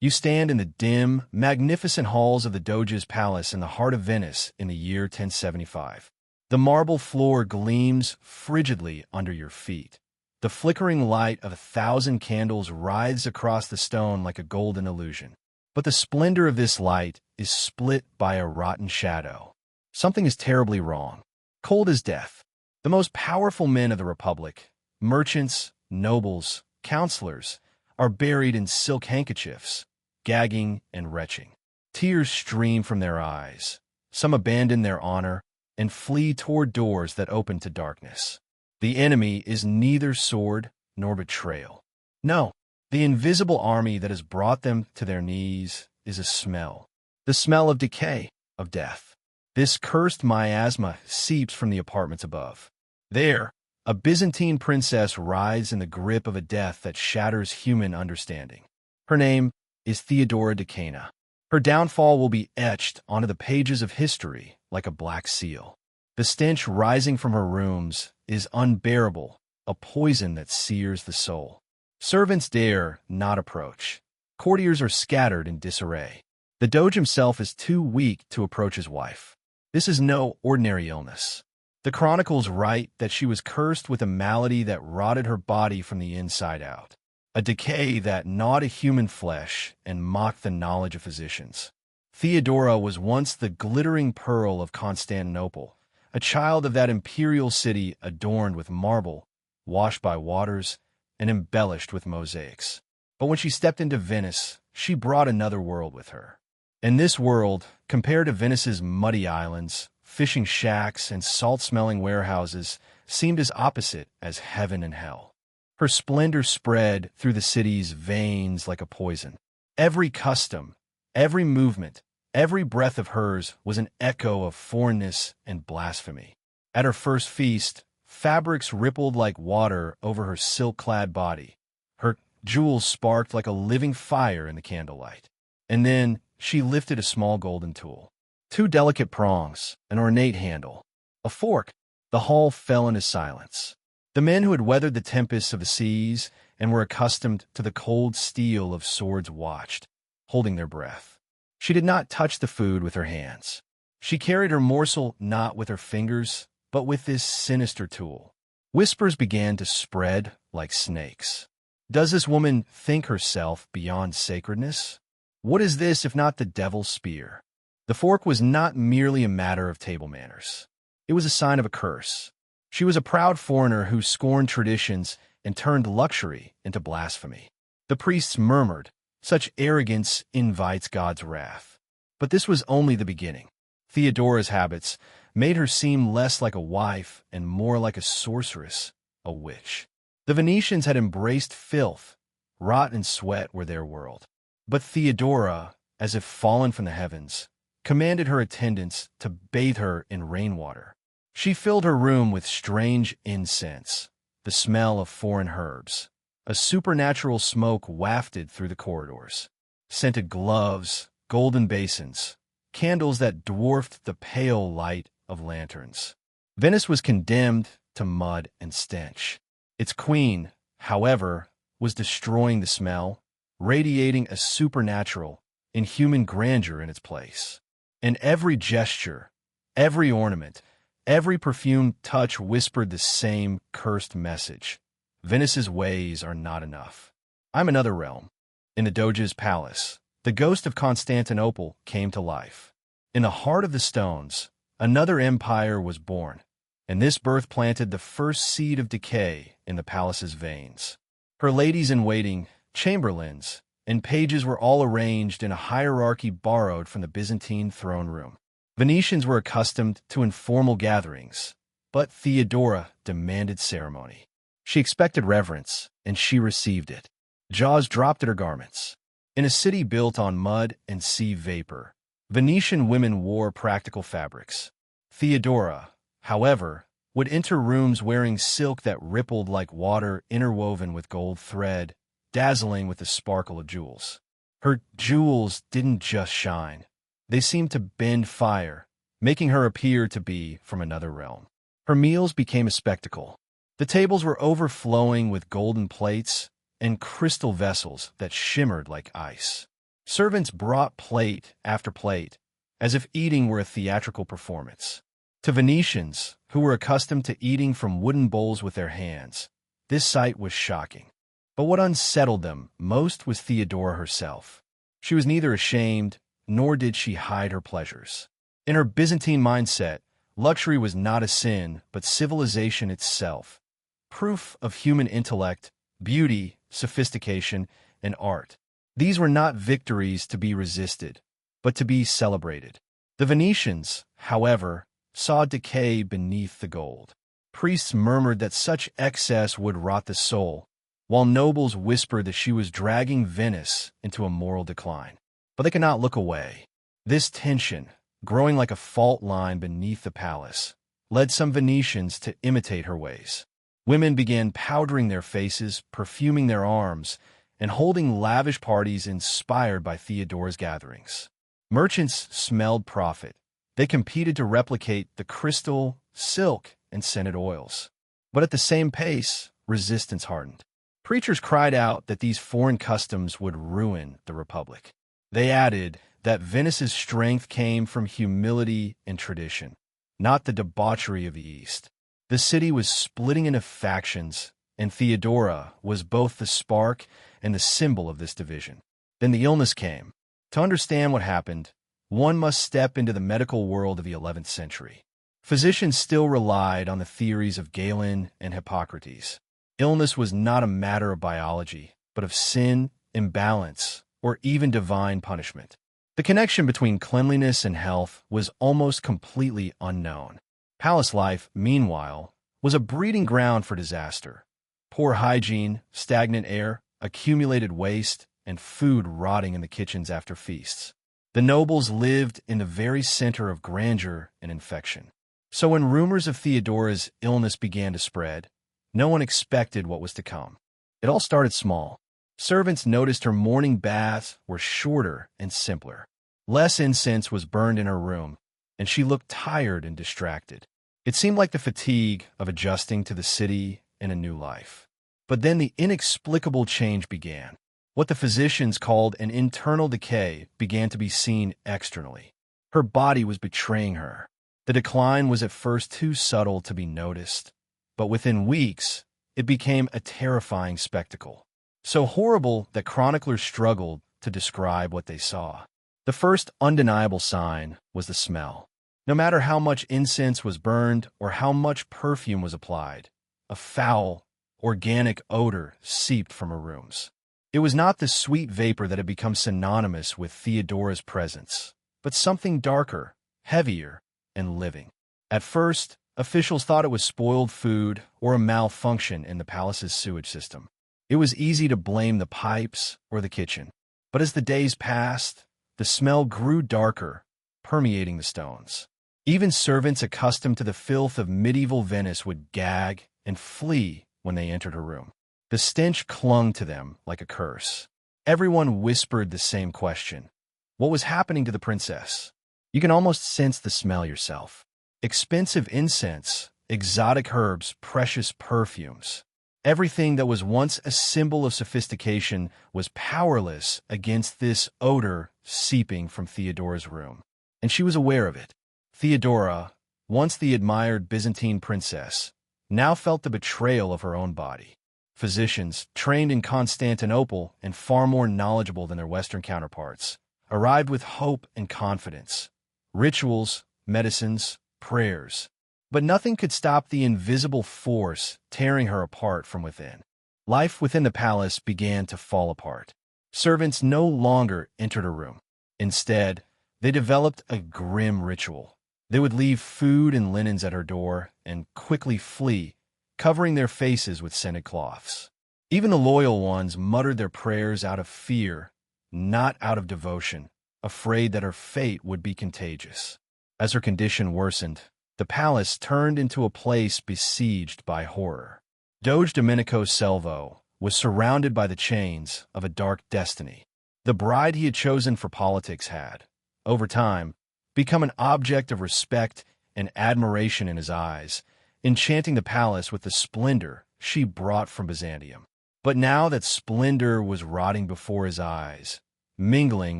You stand in the dim, magnificent halls of the Doge's palace in the heart of Venice in the year 1075. The marble floor gleams frigidly under your feet. The flickering light of 1,000 candles writhes across the stone like a golden illusion. But the splendor of this light is split by a rotten shadow. Something is terribly wrong. Cold as death. The most powerful men of the Republic, merchants, nobles, counselors, are buried in silk handkerchiefs, gagging and retching. Tears stream from their eyes. Some abandon their honor and flee toward doors that open to darkness. The enemy is neither sword nor betrayal. No, the invisible army that has brought them to their knees is a smell. The smell of decay, of death. This cursed miasma seeps from the apartments above. There, a Byzantine princess writhes in the grip of a death that shatters human understanding. Her name is Theodora Doukaina. Her downfall will be etched onto the pages of history like a black seal. The stench rising from her rooms is unbearable, a poison that sears the soul. Servants dare not approach. Courtiers are scattered in disarray. The Doge himself is too weak to approach his wife. This is no ordinary illness. The Chronicles write that she was cursed with a malady that rotted her body from the inside out, a decay that gnawed at human flesh and mocked the knowledge of physicians. Theodora was once the glittering pearl of Constantinople, a child of that imperial city adorned with marble, washed by waters, and embellished with mosaics. But when she stepped into Venice, she brought another world with her. And this world, compared to Venice's muddy islands, fishing shacks, and salt-smelling warehouses, seemed as opposite as heaven and hell. Her splendor spread through the city's veins like a poison. Every custom, every movement, every breath of hers was an echo of foreignness and blasphemy. At her first feast, fabrics rippled like water over her silk-clad body. Her jewels sparked like a living fire in the candlelight. And then she lifted a small golden tool. 2 delicate prongs, an ornate handle, a fork. The hall fell into silence. The men who had weathered the tempests of the seas and were accustomed to the cold steel of swords watched, holding their breath. She did not touch the food with her hands. She carried her morsel not with her fingers, but with this sinister tool. Whispers began to spread like snakes. Does this woman think herself beyond sacredness? What is this if not the devil's spear? The fork was not merely a matter of table manners. It was a sign of a curse. She was a proud foreigner who scorned traditions and turned luxury into blasphemy. The priests murmured, "Such arrogance invites God's wrath." But this was only the beginning. Theodora's habits made her seem less like a wife and more like a sorceress, a witch. The Venetians had embraced filth. Rot and sweat were their world. But Theodora, as if fallen from the heavens, commanded her attendants to bathe her in rainwater. She filled her room with strange incense, the smell of foreign herbs. A supernatural smoke wafted through the corridors. Scented gloves, golden basins, candles that dwarfed the pale light of lanterns. Venice was condemned to mud and stench. Its queen, however, was destroying the smell, radiating a supernatural, inhuman grandeur in its place. And every gesture, every ornament, every perfumed touch whispered the same cursed message. Venice's ways are not enough. I'm another realm. In the Doge's palace, the ghost of Constantinople came to life. In the heart of the stones, another empire was born, and this birth planted the first seed of decay in the palace's veins. Her ladies-in-waiting, chamberlains, and pages were all arranged in a hierarchy borrowed from the Byzantine throne room. Venetians were accustomed to informal gatherings, but Theodora demanded ceremony. She expected reverence, and she received it. Jaws dropped at her garments. In a city built on mud and sea vapor, Venetian women wore practical fabrics. Theodora, however, would enter rooms wearing silk that rippled like water interwoven with gold thread, dazzling with the sparkle of jewels. Her jewels didn't just shine. They seemed to bend fire, making her appear to be from another realm. Her meals became a spectacle. The tables were overflowing with golden plates and crystal vessels that shimmered like ice. Servants brought plate after plate, as if eating were a theatrical performance. To Venetians, who were accustomed to eating from wooden bowls with their hands, this sight was shocking. But what unsettled them most was Theodora herself. She was neither ashamed, nor did she hide her pleasures. In her Byzantine mindset, luxury was not a sin, but civilization itself, proof of human intellect, beauty, sophistication, and art. These were not victories to be resisted, but to be celebrated. The Venetians, however, saw decay beneath the gold. Priests murmured that such excess would rot the soul, while nobles whispered that she was dragging Venice into a moral decline. But they could not look away. This tension, growing like a fault line beneath the palace, led some Venetians to imitate her ways. Women began powdering their faces, perfuming their arms, and holding lavish parties inspired by Theodora's gatherings. Merchants smelled profit. They competed to replicate the crystal, silk, and scented oils. But at the same pace, resistance hardened. Preachers cried out that these foreign customs would ruin the Republic. They added that Venice's strength came from humility and tradition, not the debauchery of the East. The city was splitting into factions, and Theodora was both the spark and the symbol of this division. Then the illness came. To understand what happened, one must step into the medical world of the 11th century. Physicians still relied on the theories of Galen and Hippocrates. Illness was not a matter of biology, but of sin, imbalance, or even divine punishment. The connection between cleanliness and health was almost completely unknown. Palace life, meanwhile, was a breeding ground for disaster. Poor hygiene, stagnant air, accumulated waste, and food rotting in the kitchens after feasts. The nobles lived in the very center of grandeur and infection. So when rumors of Theodora's illness began to spread, no one expected what was to come. It all started small. Servants noticed her morning baths were shorter and simpler. Less incense was burned in her room, and she looked tired and distracted. It seemed like the fatigue of adjusting to the city and a new life. But then the inexplicable change began. What the physicians called an internal decay began to be seen externally. Her body was betraying her. The decline was at first too subtle to be noticed, but within weeks, it became a terrifying spectacle. So horrible that chroniclers struggled to describe what they saw. The first undeniable sign was the smell. No matter how much incense was burned or how much perfume was applied, a foul, organic odor seeped from her rooms. It was not the sweet vapor that had become synonymous with Theodora's presence, but something darker, heavier, and living. At first, officials thought it was spoiled food or a malfunction in the palace's sewage system. It was easy to blame the pipes or the kitchen. But as the days passed, the smell grew darker, permeating the stones. Even servants accustomed to the filth of medieval Venice would gag and flee when they entered her room. The stench clung to them like a curse. Everyone whispered the same question. What was happening to the princess? You can almost sense the smell yourself. Expensive incense, exotic herbs, precious perfumes. Everything that was once a symbol of sophistication was powerless against this odor seeping from Theodora's room. And she was aware of it. Theodora, once the admired Byzantine princess, now felt the betrayal of her own body. Physicians, trained in Constantinople and far more knowledgeable than their Western counterparts, arrived with hope and confidence. Rituals, medicines, prayers. But nothing could stop the invisible force tearing her apart from within. Life within the palace began to fall apart. Servants no longer entered a room. Instead, they developed a grim ritual. They would leave food and linens at her door and quickly flee, covering their faces with scented cloths. Even the loyal ones muttered their prayers out of fear, not out of devotion, afraid that her fate would be contagious. As her condition worsened, the palace turned into a place besieged by horror. Doge Domenico Selvo was surrounded by the chains of a dark destiny. The bride he had chosen for politics had, over time, become an object of respect and admiration in his eyes, enchanting the palace with the splendor she brought from Byzantium. But now that splendor was rotting before his eyes, mingling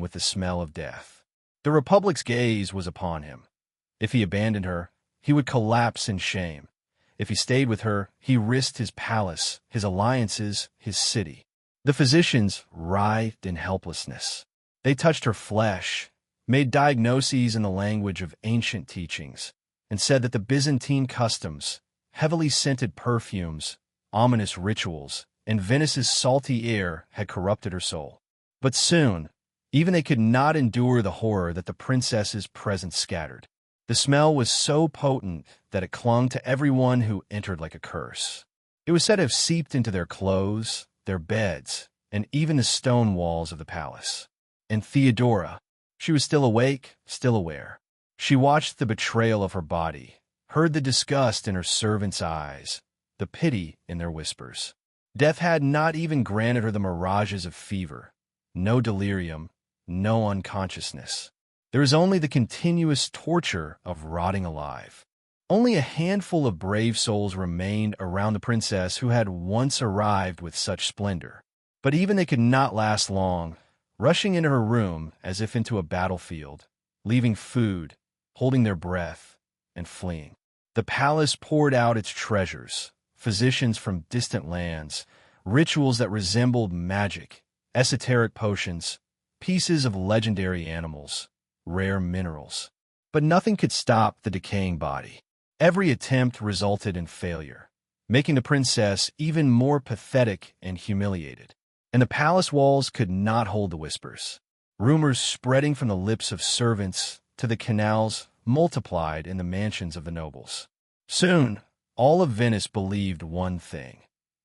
with the smell of death. The Republic's gaze was upon him. If he abandoned her, he would collapse in shame. If he stayed with her, he risked his palace, his alliances, his city. The physicians writhed in helplessness. They touched her flesh, made diagnoses in the language of ancient teachings, and said that the Byzantine customs, heavily scented perfumes, ominous rituals, and Venice's salty air had corrupted her soul. But soon, even they could not endure the horror that the princess's presence scattered. The smell was so potent that it clung to everyone who entered like a curse. It was said to have seeped into their clothes, their beds, and even the stone walls of the palace. And Theodora, she was still awake, still aware. She watched the betrayal of her body, heard the disgust in her servants' eyes, the pity in their whispers. Death had not even granted her the mirages of fever, no delirium, no unconsciousness. There is only the continuous torture of rotting alive. Only a handful of brave souls remained around the princess who had once arrived with such splendor. But even they could not last long, rushing into her room as if into a battlefield, leaving food, holding their breath, and fleeing. The palace poured out its treasures, physicians from distant lands, rituals that resembled magic, esoteric potions, pieces of legendary animals, rare minerals. But nothing could stop the decaying body. Every attempt resulted in failure, making the princess even more pathetic and humiliated. And the palace walls could not hold the whispers. Rumors spreading from the lips of servants to the canals multiplied in the mansions of the nobles. Soon, all of Venice believed one thing.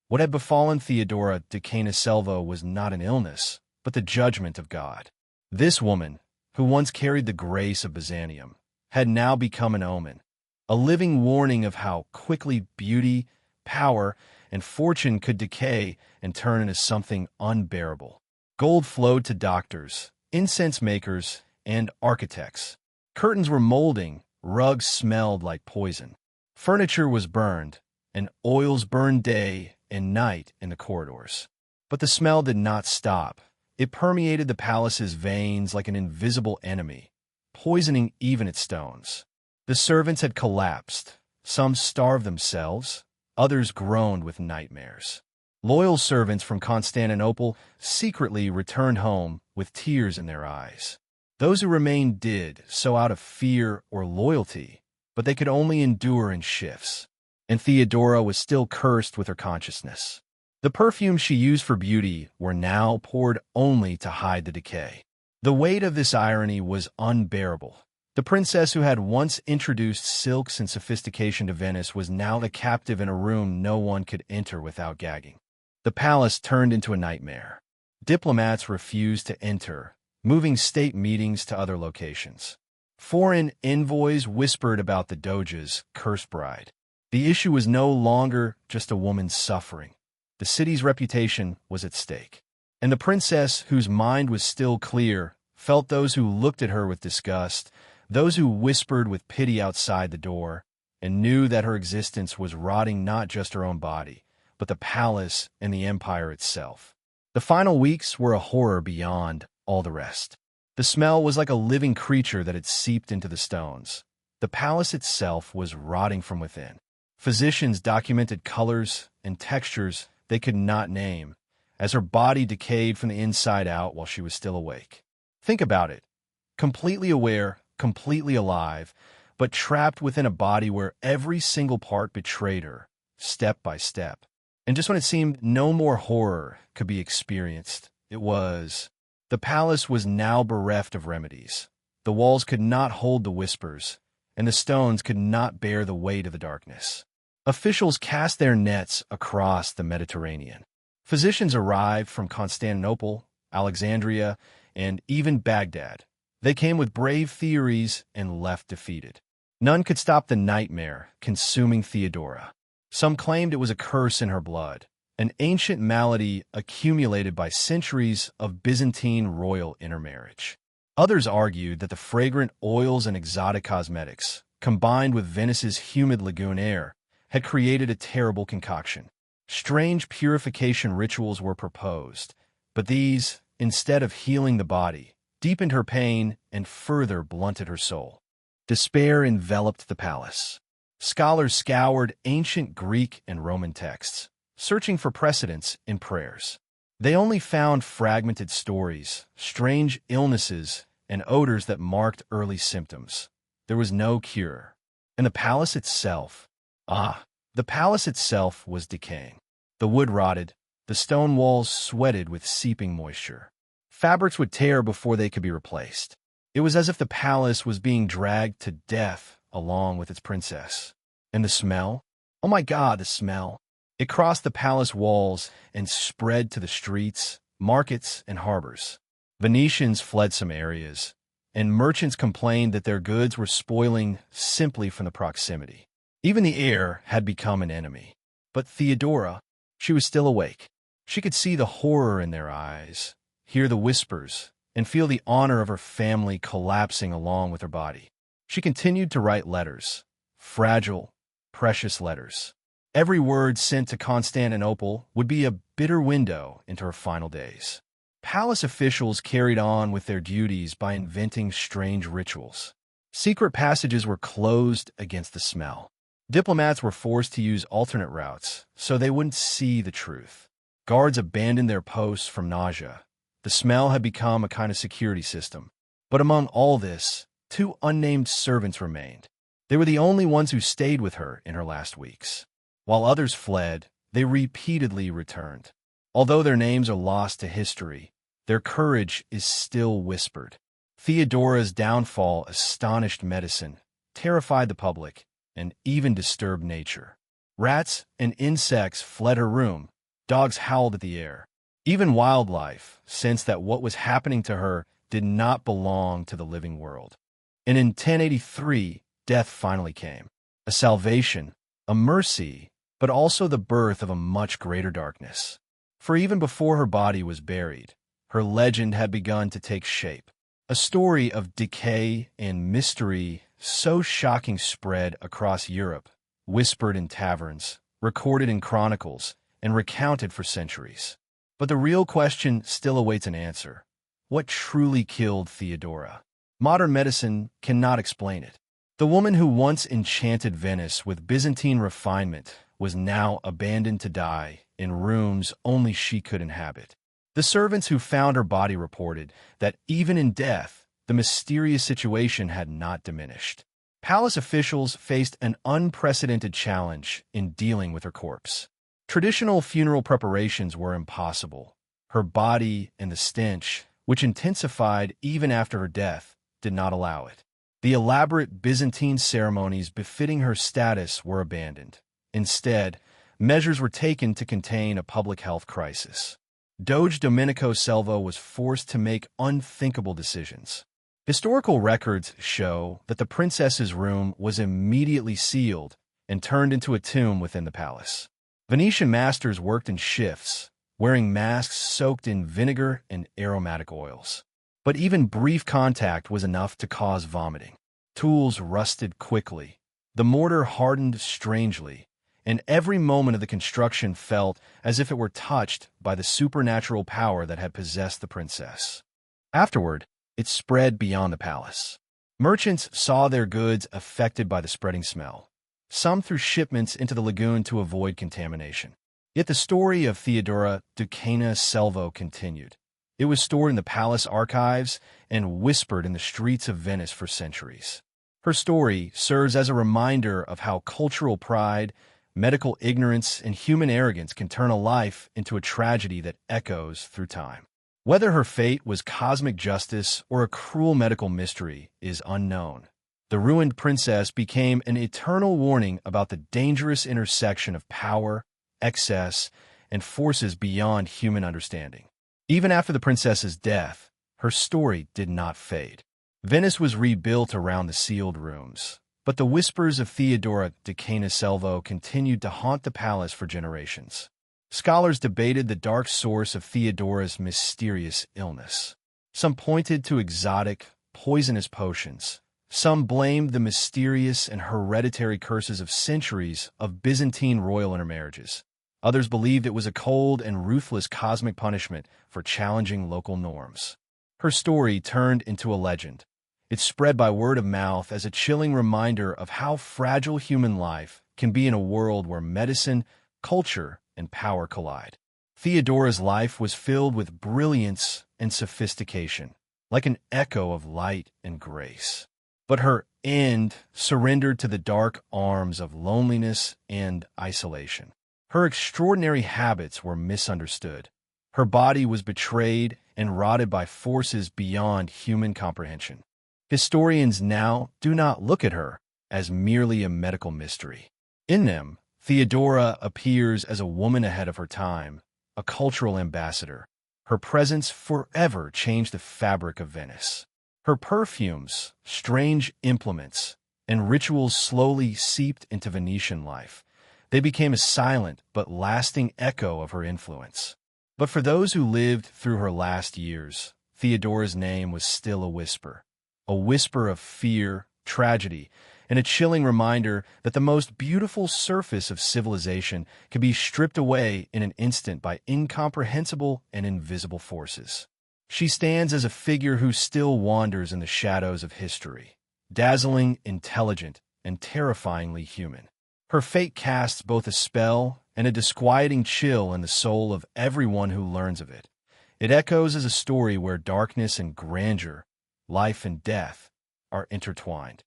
What had befallen Theodora Doukaina was not an illness, but the judgment of God. This woman, who once carried the grace of Byzantium, had now become an omen, a living warning of how quickly beauty, power, and fortune could decay and turn into something unbearable. Gold flowed to doctors, incense makers, and architects. Curtains were molding, rugs smelled like poison. Furniture was burned, and oils burned day and night in the corridors. But the smell did not stop. It permeated the palace's veins like an invisible enemy, poisoning even its stones. The servants had collapsed. Some starved themselves, others groaned with nightmares. Loyal servants from Constantinople secretly returned home with tears in their eyes. Those who remained did so out of fear or loyalty, but they could only endure in shifts. And Theodora was still cursed with her consciousness. The perfumes she used for beauty were now poured only to hide the decay. The weight of this irony was unbearable. The princess who had once introduced silks and sophistication to Venice was now the captive in a room no one could enter without gagging. The palace turned into a nightmare. Diplomats refused to enter, moving state meetings to other locations. Foreign envoys whispered about the Doge's cursed bride. The issue was no longer just a woman's suffering. The city's reputation was at stake. And the princess, whose mind was still clear, felt those who looked at her with disgust, those who whispered with pity outside the door, and knew that her existence was rotting not just her own body, but the palace and the empire itself. The final weeks were a horror beyond all the rest. The smell was like a living creature that had seeped into the stones. The palace itself was rotting from within. Physicians documented colors and textures they could not name, as her body decayed from the inside out while she was still awake. Think about it. Completely aware, completely alive, but trapped within a body where every single part betrayed her, step by step. And just when it seemed no more horror could be experienced, the palace was now bereft of remedies. The walls could not hold the whispers, and the stones could not bear the weight of the darkness. Officials cast their nets across the Mediterranean. Physicians arrived from Constantinople, Alexandria, and even Baghdad. They came with brave theories and left defeated. None could stop the nightmare consuming Theodora. Some claimed it was a curse in her blood, an ancient malady accumulated by centuries of Byzantine royal intermarriage. Others argued that the fragrant oils and exotic cosmetics, combined with Venice's humid lagoon air, had created a terrible concoction. Strange purification rituals were proposed, but these instead of healing the body, deepened her pain and further blunted her soul. Despair enveloped the palace. Scholars scoured ancient Greek and Roman texts, searching for precedents in prayers. They only found fragmented stories, strange illnesses, and odors that marked early symptoms. There was no cure. And the palace itself, the palace itself was decaying. The wood rotted, the stone walls sweated with seeping moisture. Fabrics would tear before they could be replaced. It was as if the palace was being dragged to death along with its princess. And the smell? Oh my God, the smell! It crossed the palace walls and spread to the streets, markets, and harbors. Venetians fled some areas, and merchants complained that their goods were spoiling simply from the proximity. Even the air had become an enemy. But Theodora, she was still awake. She could see the horror in their eyes, hear the whispers, and feel the honor of her family collapsing along with her body. She continued to write letters, fragile, precious letters. Every word sent to Constantinople would be a bitter window into her final days. Palace officials carried on with their duties by inventing strange rituals. Secret passages were closed against the smell. Diplomats were forced to use alternate routes so they wouldn't see the truth. Guards abandoned their posts from nausea. The smell had become a kind of security system. But among all this, 2 unnamed servants remained. They were the only ones who stayed with her in her last weeks. While others fled, they repeatedly returned. Although their names are lost to history, their courage is still whispered. Theodora's downfall astonished medicine, terrified the public, and even disturbed nature. Rats and insects fled her room. Dogs howled at the air. Even wildlife sensed that what was happening to her did not belong to the living world. And in 1083, death finally came. A salvation, a mercy, but also the birth of a much greater darkness. For even before her body was buried, her legend had begun to take shape. A story of decay and mystery so shocking spread across Europe, whispered in taverns, recorded in chronicles, and recounted for centuries. But the real question still awaits an answer. What truly killed Theodora? Modern medicine cannot explain it. The woman who once enchanted Venice with Byzantine refinement was now abandoned to die in rooms only she could inhabit. The servants who found her body reported that even in death, the mysterious situation had not diminished. Palace officials faced an unprecedented challenge in dealing with her corpse. Traditional funeral preparations were impossible. Her body and the stench, which intensified even after her death, did not allow it. The elaborate Byzantine ceremonies befitting her status were abandoned. Instead, measures were taken to contain a public health crisis. Doge Domenico Selvo was forced to make unthinkable decisions. Historical records show that the princess's room was immediately sealed and turned into a tomb within the palace. Venetian masters worked in shifts, wearing masks soaked in vinegar and aromatic oils. But even brief contact was enough to cause vomiting. Tools rusted quickly, the mortar hardened strangely, and every moment of the construction felt as if it were touched by the supernatural power that had possessed the princess. Afterward, it spread beyond the palace. Merchants saw their goods affected by the spreading smell. Some threw shipments into the lagoon to avoid contamination. Yet the story of Theodora Doukaina Selvo continued. It was stored in the palace archives and whispered in the streets of Venice for centuries. Her story serves as a reminder of how cultural pride, medical ignorance, and human arrogance can turn a life into a tragedy that echoes through time. Whether her fate was cosmic justice or a cruel medical mystery is unknown. The ruined princess became an eternal warning about the dangerous intersection of power, excess, and forces beyond human understanding. Even after the princess's death, her story did not fade. Venice was rebuilt around the sealed rooms, but the whispers of Theodora Doukaina Selvo continued to haunt the palace for generations. Scholars debated the dark source of Theodora's mysterious illness. Some pointed to exotic, poisonous potions. Some blamed the mysterious and hereditary curses of centuries of Byzantine royal intermarriages. Others believed it was a cold and ruthless cosmic punishment for challenging local norms. Her story turned into a legend. It spread by word of mouth as a chilling reminder of how fragile human life can be in a world where medicine, culture, and power collide. Theodora's life was filled with brilliance and sophistication, like an echo of light and grace. But her end surrendered to the dark arms of loneliness and isolation. Her extraordinary habits were misunderstood. Her body was betrayed and rotted by forces beyond human comprehension. Historians now do not look at her as merely a medical mystery. In them, Theodora appears as a woman ahead of her time, a cultural ambassador. Her presence forever changed the fabric of Venice. Her perfumes, strange implements, and rituals slowly seeped into Venetian life. They became a silent but lasting echo of her influence. But for those who lived through her last years, Theodora's name was still a whisper of fear, tragedy, and a chilling reminder that the most beautiful surface of civilization can be stripped away in an instant by incomprehensible and invisible forces. She stands as a figure who still wanders in the shadows of history, dazzling, intelligent, and terrifyingly human. Her fate casts both a spell and a disquieting chill in the soul of everyone who learns of it. It echoes as a story where darkness and grandeur, life and death, are intertwined.